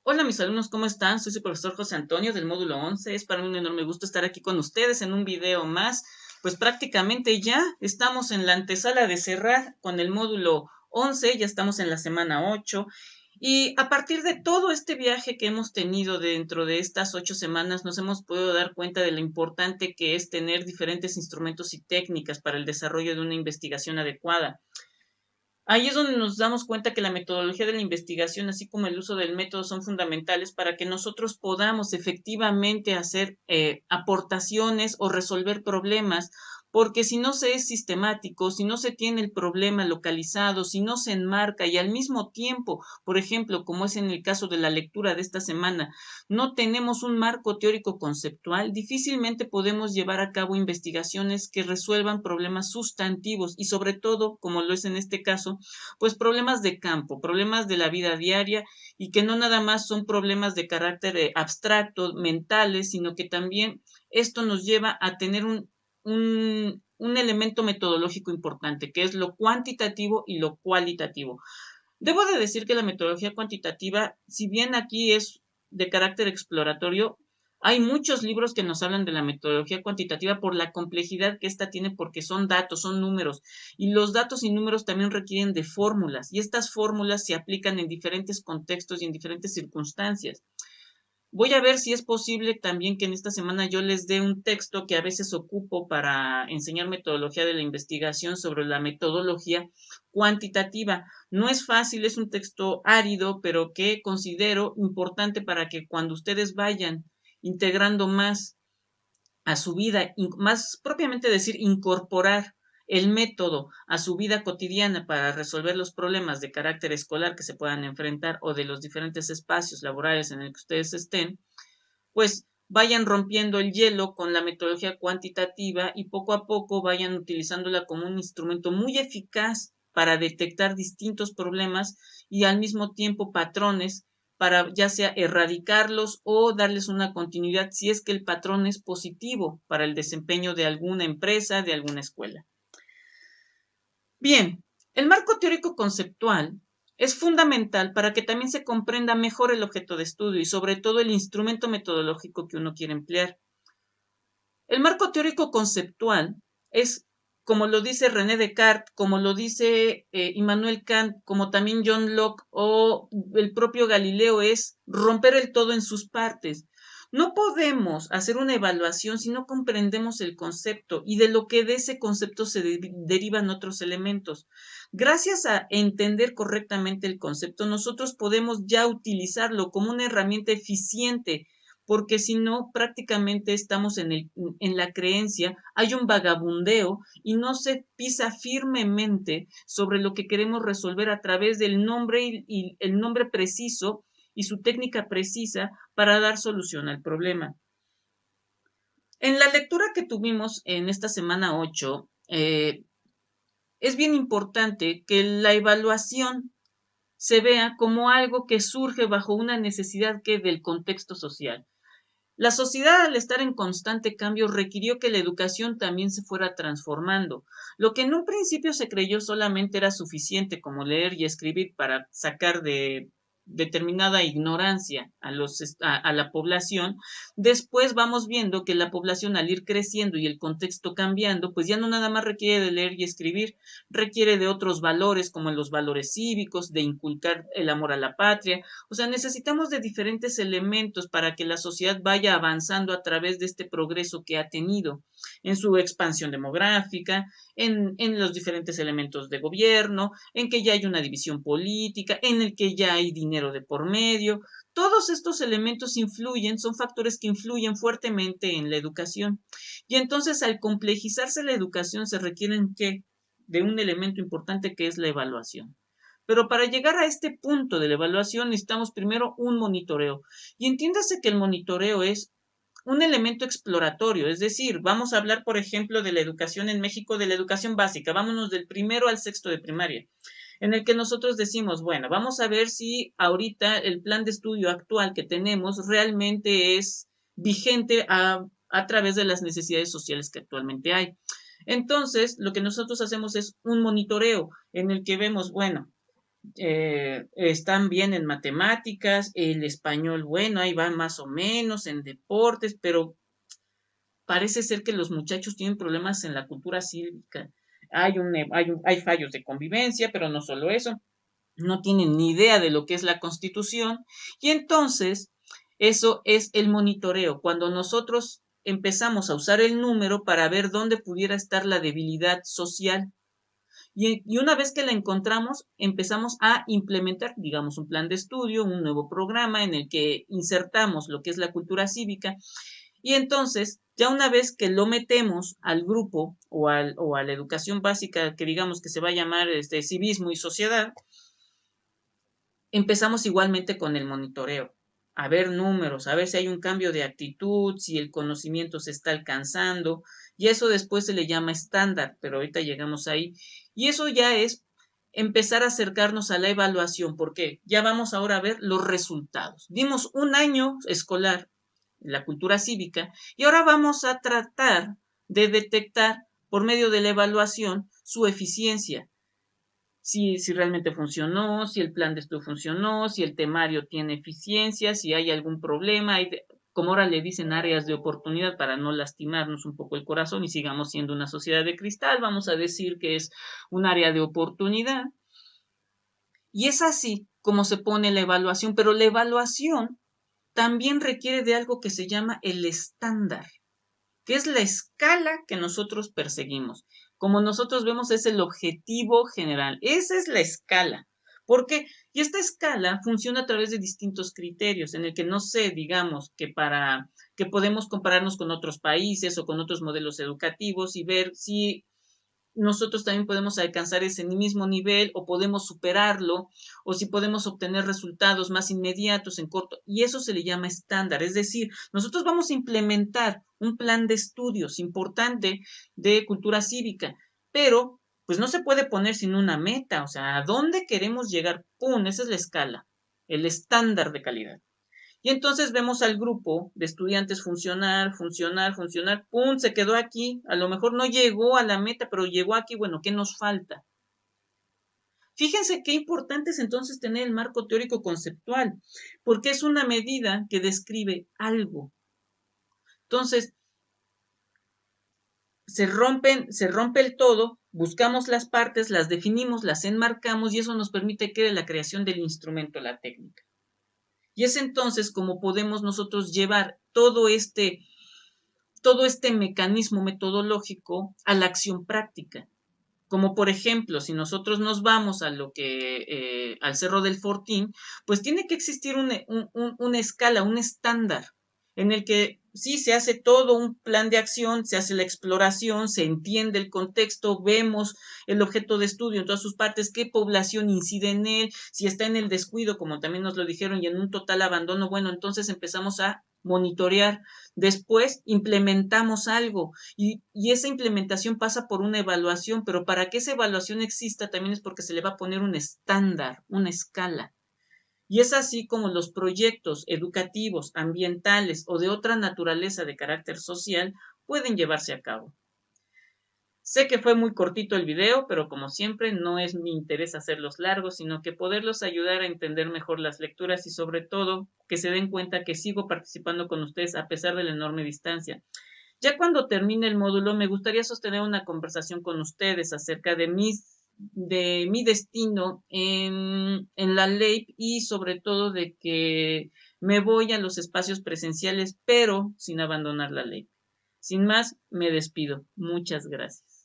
Hola mis alumnos, ¿cómo están? Soy su profesor José Antonio del módulo 11. Es para mí un enorme gusto estar aquí con ustedes en un video más. Pues prácticamente ya estamos en la antesala de cerrar con el módulo 11, ya estamos en la semana 8. Y a partir de todo este viaje que hemos tenido dentro de estas 8 semanas, nos hemos podido dar cuenta de lo importante que es tener diferentes instrumentos y técnicas para el desarrollo de una investigación adecuada. Ahí es donde nos damos cuenta que la metodología de la investigación, así como el uso del método, son fundamentales para que nosotros podamos efectivamente hacer aportaciones o resolver problemas, porque si no se es sistemático, si no se tiene el problema localizado, si no se enmarca y al mismo tiempo, por ejemplo, como es en el caso de la lectura de esta semana, no tenemos un marco teórico conceptual, difícilmente podemos llevar a cabo investigaciones que resuelvan problemas sustantivos y sobre todo, como lo es en este caso, pues problemas de campo, problemas de la vida diaria y que no nada más son problemas de carácter abstracto, mentales, sino que también esto nos lleva a tener un elemento metodológico importante, que es lo cuantitativo y lo cualitativo. Debo de decir que la metodología cuantitativa, si bien aquí es de carácter exploratorio, hay muchos libros que nos hablan de la metodología cuantitativa por la complejidad que ésta tiene, porque son datos, son números, y los datos y números también requieren de fórmulas, y estas fórmulas se aplican en diferentes contextos y en diferentes circunstancias. Voy a ver si es posible también que en esta semana yo les dé un texto que a veces ocupo para enseñar metodología de la investigación sobre la metodología cuantitativa. No es fácil, es un texto árido, pero que considero importante para que cuando ustedes vayan integrando más a su vida, más propiamente decir, incorporar el método a su vida cotidiana para resolver los problemas de carácter escolar que se puedan enfrentar o de los diferentes espacios laborales en el que ustedes estén, pues vayan rompiendo el hielo con la metodología cuantitativa y poco a poco vayan utilizándola como un instrumento muy eficaz para detectar distintos problemas y al mismo tiempo patrones para ya sea erradicarlos o darles una continuidad si es que el patrón es positivo para el desempeño de alguna empresa, de alguna escuela. Bien, el marco teórico conceptual es fundamental para que también se comprenda mejor el objeto de estudio y sobre todo el instrumento metodológico que uno quiere emplear. El marco teórico conceptual es, como lo dice René Descartes, como lo dice Immanuel Kant, como también John Locke o el propio Galileo, es romper el todo en sus partes. No podemos hacer una evaluación si no comprendemos el concepto y de lo que de ese concepto se derivan otros elementos. Gracias a entender correctamente el concepto, nosotros podemos ya utilizarlo como una herramienta eficiente, porque si no, prácticamente estamos en la creencia, hay un vagabundeo y no se pisa firmemente sobre lo que queremos resolver a través del nombre y el nombre preciso y su técnica precisa para dar solución al problema. En la lectura que tuvimos en esta semana 8, es bien importante que la evaluación se vea como algo que surge bajo una necesidad que del contexto social. La sociedad, al estar en constante cambio, requirió que la educación también se fuera transformando. Lo que en un principio se creyó solamente era suficiente, como leer y escribir, para sacar de determinada ignorancia a la población, después vamos viendo que la población, al ir creciendo y el contexto cambiando, pues ya no nada más requiere de leer y escribir, requiere de otros valores como los valores cívicos, de inculcar el amor a la patria. O sea, necesitamos de diferentes elementos para que la sociedad vaya avanzando a través de este progreso que ha tenido en su expansión demográfica, en los diferentes elementos de gobierno, en que ya hay una división política, en el que ya hay dinero de por medio. Todos estos elementos influyen, son factores que influyen fuertemente en la educación. Y entonces, al complejizarse la educación, se requieren que de un elemento importante que es la evaluación. Pero para llegar a este punto de la evaluación necesitamos primero un monitoreo. Y entiéndase que el monitoreo es un elemento exploratorio, es decir, vamos a hablar, por ejemplo, de la educación en México, de la educación básica, vámonos del primero al sexto de primaria, en el que nosotros decimos, bueno, vamos a ver si ahorita el plan de estudio actual que tenemos realmente es vigente a través de las necesidades sociales que actualmente hay. Entonces, lo que nosotros hacemos es un monitoreo en el que vemos, bueno, están bien en matemáticas, el español, bueno, ahí va más o menos, en deportes, pero parece ser que los muchachos tienen problemas en la cultura cívica. Hay fallos de convivencia, pero no solo eso, no tienen ni idea de lo que es la Constitución. Y entonces, eso es el monitoreo, cuando nosotros empezamos a usar el número para ver dónde pudiera estar la debilidad social. Y una vez que la encontramos, empezamos a implementar, digamos, un plan de estudio, un nuevo programa en el que insertamos lo que es la cultura cívica. Y entonces, ya una vez que lo metemos al grupo o a la educación básica, que digamos que se va a llamar civismo y sociedad, empezamos igualmente con el monitoreo, a ver números, a ver si hay un cambio de actitud, si el conocimiento se está alcanzando, y eso después se le llama estándar, pero ahorita llegamos ahí. Y eso ya es empezar a acercarnos a la evaluación, porque ya vamos ahora a ver los resultados. Dimos un año escolar en la cultura cívica y ahora vamos a tratar de detectar por medio de la evaluación su eficiencia, si realmente funcionó, si el plan de estudio funcionó, si el temario tiene eficiencia, si hay algún problema, como ahora le dicen, áreas de oportunidad para no lastimarnos un poco el corazón y sigamos siendo una sociedad de cristal, vamos a decir que es un área de oportunidad. Y es así como se pone la evaluación, pero la evaluación también requiere de algo que se llama el estándar, que es la escala que nosotros perseguimos. Como nosotros vemos, es el objetivo general. Esa es la escala. ¿Por qué? Y esta escala funciona a través de distintos criterios, en el que no sé, digamos, que podemos compararnos con otros países o con otros modelos educativos y ver si nosotros también podemos alcanzar ese mismo nivel o podemos superarlo o si podemos obtener resultados más inmediatos en corto. Y eso se le llama estándar. Es decir, nosotros vamos a implementar un plan de estudios importante de cultura cívica, pero pues no se puede poner sin una meta. O sea, ¿a dónde queremos llegar? ¡Pum! Esa es la escala, el estándar de calidad. Y entonces vemos al grupo de estudiantes funcionar, funcionar, funcionar, ¡pum! Se quedó aquí, a lo mejor no llegó a la meta, pero llegó aquí, bueno, ¿qué nos falta? Fíjense qué importante es entonces tener el marco teórico conceptual, porque es una medida que describe algo. Entonces, se rompe el todo, buscamos las partes, las definimos, las enmarcamos y eso nos permite que la creación del instrumento, la técnica. Y es entonces como podemos nosotros llevar todo este mecanismo metodológico a la acción práctica. Como por ejemplo, si nosotros nos vamos a al Cerro del Fortín, pues tiene que existir una escala, un estándar, en el que sí se hace todo un plan de acción, se hace la exploración, se entiende el contexto, vemos el objeto de estudio en todas sus partes, qué población incide en él, si está en el descuido, como también nos lo dijeron, y en un total abandono, bueno, entonces empezamos a monitorear. Después implementamos algo y esa implementación pasa por una evaluación, pero para que esa evaluación exista también es porque se le va a poner un estándar, una escala. Y es así como los proyectos educativos, ambientales o de otra naturaleza de carácter social pueden llevarse a cabo. Sé que fue muy cortito el video, pero como siempre no es mi interés hacerlos largos, sino que poderlos ayudar a entender mejor las lecturas y sobre todo que se den cuenta que sigo participando con ustedes a pesar de la enorme distancia. Ya cuando termine el módulo, me gustaría sostener una conversación con ustedes acerca de mi destino en la ley y sobre todo de que me voy a los espacios presenciales, pero sin abandonar la ley. Sin más, me despido. Muchas gracias.